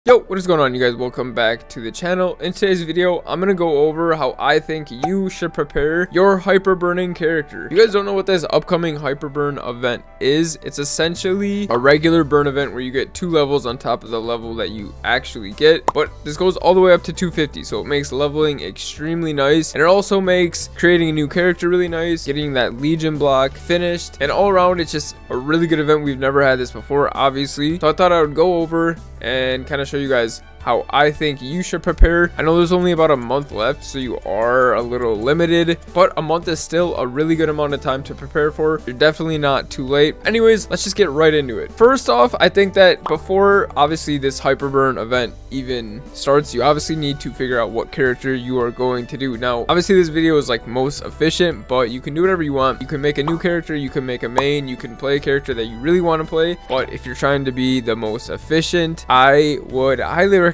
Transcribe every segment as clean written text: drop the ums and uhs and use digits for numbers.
Yo, what is going on, you guys? Welcome back to the channel. In today's video, I'm gonna go over how I think you should prepare your hyper burning character. If you guys don't know what this upcoming hyper burn event is, it's essentially a regular burn event where you get 2 levels on top of the level that you actually get, but this goes all the way up to 250, so it makes leveling extremely nice, and it also makes creating a new character really nice, getting that legion block finished, and all around it's just a really good event. We've never had this before, obviously, so I thought I would go over and kind of show you guys how I think you should prepare. I know there's only about a month left, so you are a little limited, but a month is still a really good amount of time to prepare for. You're definitely not too late. Anyways, let's just get right into it. First off, I think that before obviously this hyperburn event even starts, you obviously need to figure out what character you are going to do. Now, obviously this video is like most efficient, but you can do whatever you want. You can make a new character, you can make a main, you can play a character that you really want to play, but if you're trying to be the most efficient, I would highly recommend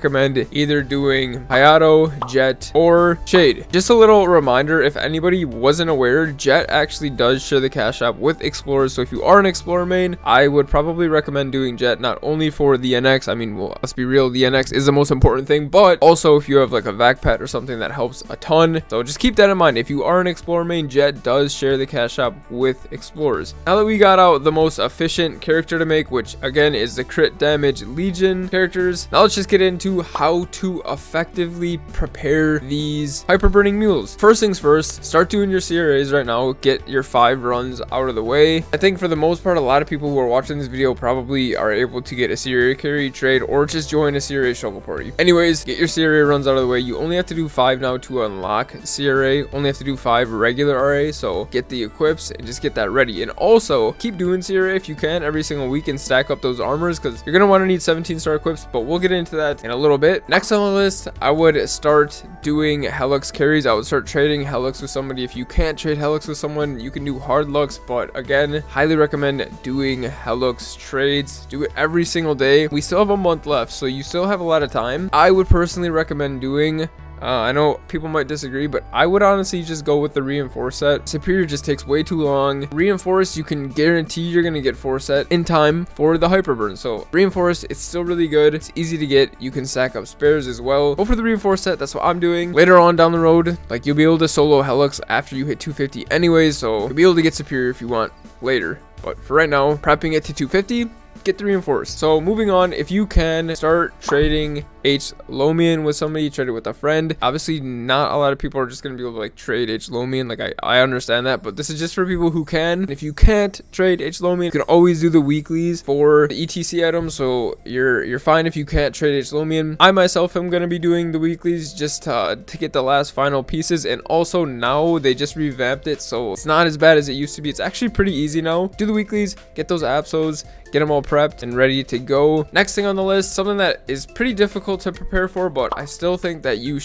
either doing Hayato, Jet, or Shade. Just a little reminder, if anybody wasn't aware, Jet actually does share the cash app with Explorers, so if you are an Explorer main, I would probably recommend doing Jet, not only for the NX, I mean, well, let's be real, the NX is the most important thing, but also if you have like a vac pet or something, that helps a ton. So just keep that in mind. If you are an Explorer main, Jet does share the cash app with Explorers. Now that we got out the most efficient character to make, which again is the crit damage Legion characters, now let's just get into how to effectively prepare these hyper burning mules. First things first, start doing your CRAs right now. Get your 5 runs out of the way. I think for the most part, a lot of people who are watching this video probably are able to get a CRA carry, trade, or just join a CRA shuffle party. Anyways, get your CRA runs out of the way. You only have to do 5 now to unlock CRA. Only have to do 5 regular RA, so get the equips and just get that ready. And also keep doing CRA if you can every single week and stack up those armors, because you're gonna want to need 17-star equips, but we'll get into that in a little bit. Next on the list, I would start doing Helix carries. I would start trading Helix with somebody. If you can't trade Helix with someone, you can do hard Lux, but again, highly recommend doing Helix trades. Do it every single day. We still have a month left, so you still have a lot of time. I would personally recommend doing I know people might disagree, but I would honestly just go with the reinforce set. Superior just takes way too long. Reinforce, you can guarantee you're gonna get 4 set in time for the hyperburn. So reinforce, it's still really good. It's easy to get. You can stack up spares as well. Go for the reinforce set. That's what I'm doing. Later on down the road, like, you'll be able to solo Helix after you hit 250 anyways, so you'll be able to get superior if you want later. But for right now, prepping it to 250, get the reinforce. So moving on, if you can, start trading H Lomian with somebody, trade it with a friend. Obviously not a lot of people are just gonna be able to like trade H Lomian, like I understand that, but this is just for people who can. If you can't trade H Lomian, you can always do the weeklies for the ETC items, so you're fine if you can't trade H Lomian. I myself am gonna be doing the weeklies just to get the last final pieces, and also now they just revamped it, so it's not as bad as it used to be. It's actually pretty easy now. Do the weeklies, get those Apsos, get them all prepped and ready to go. Next thing on the list, something that is pretty difficult to prepare for, but I still think that you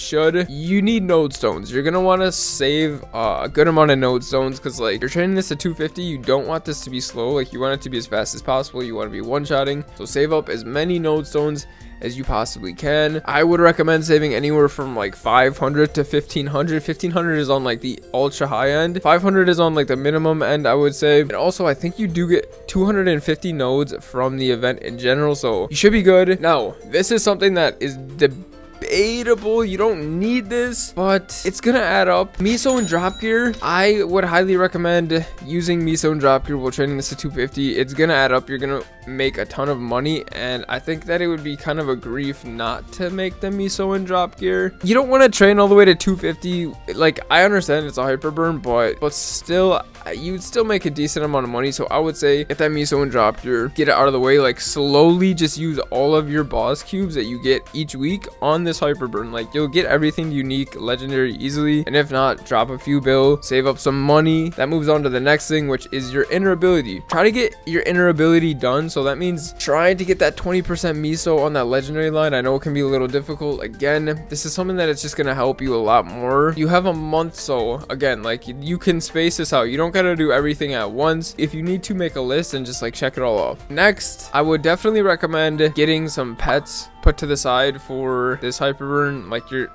need node stones. You're gonna want to save a good amount of node stones, because like, you're training this to 250, you don't want this to be slow. Like, you want it to be as fast as possible. You want to be one-shotting, so save up as many node stones as you possibly can. I would recommend saving anywhere from like 500 to 1500. 1500 is on like the ultra high end. 500 is on like the minimum end, I would say. And also, I think you do get 250 nodes from the event in general, so you should be good. Now, this is something that is debatable. You don't need this, but it's gonna add up. Miso and drop gear, I would highly recommend using Miso and drop gear while training this to 250. It's gonna add up. You're gonna make a ton of money, and I think that it would be kind of a grief not to make the Miso and drop gear. You don't want to train all the way to 250. Like, I understand it's a hyperburn, but still, you'd still make a decent amount of money. So I would say get that Miso and drop gear, get it out of the way. Like, slowly just use all of your boss cubes that you get each week on this hyperburn. Like, you'll get everything unique legendary easily, and if not, drop a few bill, save up some money. That moves on to the next thing, which is your inner ability. Try to get your inner ability done, so that means trying to get that 20% Miso on that legendary line. I know it can be a little difficult. Again, this is something that it's just gonna help you a lot more. You have a month, so again, like, you can space this out. You don't gotta do everything at once. If you need to, make a list and just like check it all off. Next, I would definitely recommend getting some pets put to the side for this hyper burn, like you're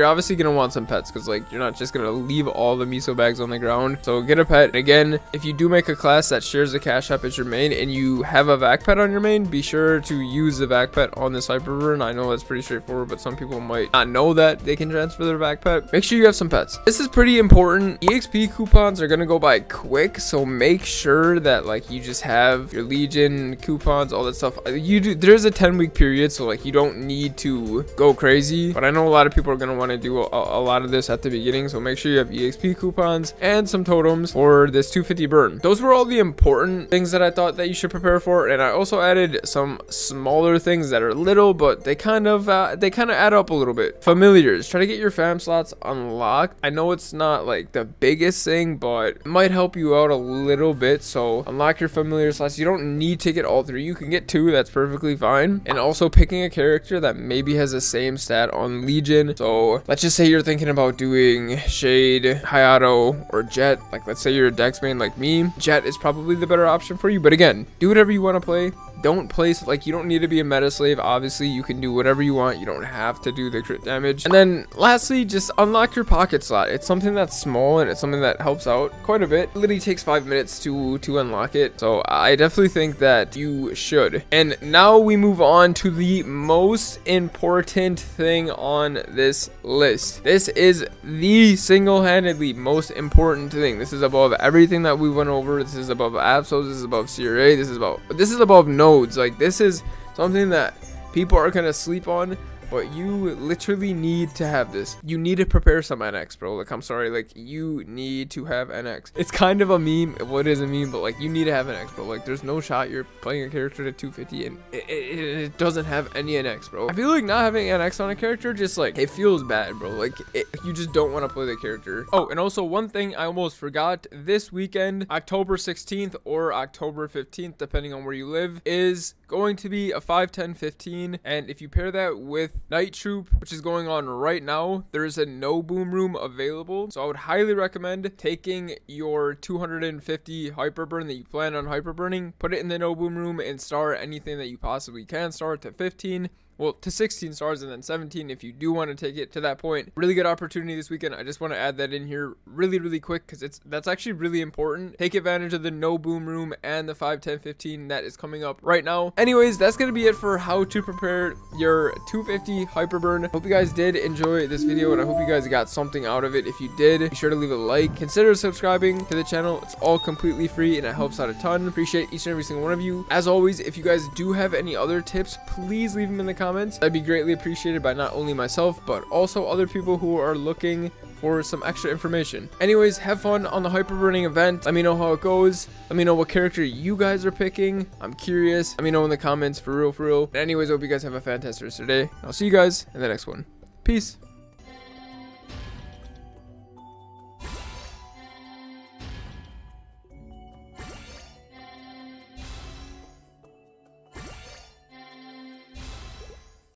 obviously gonna want some pets, because like you're not just gonna leave all the miso bags on the ground. So get a pet. And again, if you do make a class that shares the cash app as your main and you have a vac pet on your main, be sure to use the vac pet on this hyper burn. I know that's pretty straightforward, but some people might not know that they can transfer their vac pet. Make sure you have some pets. This is pretty important. EXP coupons are gonna go by quick, so make sure that like you just have your Legion coupons, all that stuff. There's a 10-week period, so like you don't need to go crazy, but I know a lot of people are gonna want to do a lot of this at the beginning, so make sure you have EXP coupons and some totems for this 250 burn. Those were all the important things that I thought that you should prepare for, and I also added some smaller things that are little, but they kind of add up a little bit. Familiars, try to get your fam slots unlocked. I know it's not like the biggest thing, but it might help you out a little bit. So unlock your familiar slots. You don't need to get all 3. You can get 2. That's perfectly fine. And also picking a character that maybe has the same stat on Legion. So let's just say you're thinking about doing Shade, Hayato, or Jet. Like let's say you're a Dex main like me. Jet is probably the better option for you. But again, do whatever you want to play. Don't place, like, you don't need to be a meta slave. Obviously you can do whatever you want. You don't have to do the crit damage. And then lastly, just unlock your pocket slot. It's something that's small and it's something that helps out quite a bit. It literally takes 5 minutes to unlock it, so I definitely think that you should. And now we move on to the most important thing on this list. This is the single-handedly most important thing. This is above everything that we went over. This is above Absols. This is above CRA. This is above nodes. Like this is something that people are gonna sleep on, but you literally need to have this. You need to prepare some NX, bro. Like, I'm sorry, like, you need to have NX. It's kind of a meme. What is a meme? But like, you need to have NX, bro. Like, there's no shot you're playing a character to 250 and it doesn't have any NX, bro. I feel like not having NX on a character just like, it feels bad, bro. Like, you just don't want to play the character. Oh, and also one thing I almost forgot, this weekend, October 16th or October 15th, depending on where you live, is going to be a 5-10-15, and if you pair that with Night Troop, which is going on right now, there's a no boom room available. So I would highly recommend taking your 250 hyper burn that you plan on hyper burning, put it in the no boom room, and start anything that you possibly can. Start to 15. Well, to 16 stars and then 17 if you do want to take it to that point. Really good opportunity this weekend. I just want to add that in here really quick because that's actually really important. Take advantage of the no boom room and the 5-10-15 that is coming up right now. Anyways, that's going to be it for how to prepare your 250 hyper burn. Hope you guys did enjoy this video and I hope you guys got something out of it. If you did, be sure to leave a like. Consider subscribing to the channel. It's all completely free and it helps out a ton. Appreciate each and every single one of you. As always, if you guys do have any other tips, please leave them in the comments. That'd be greatly appreciated by not only myself, but also other people who are looking for some extra information. Anyways, have fun on the hyper burning event. Let me know how it goes. Let me know what character you guys are picking. I'm curious. Let me know in the comments, for real. Anyways, I hope you guys have a fantastic rest of your day. I'll see you guys in the next one. Peace.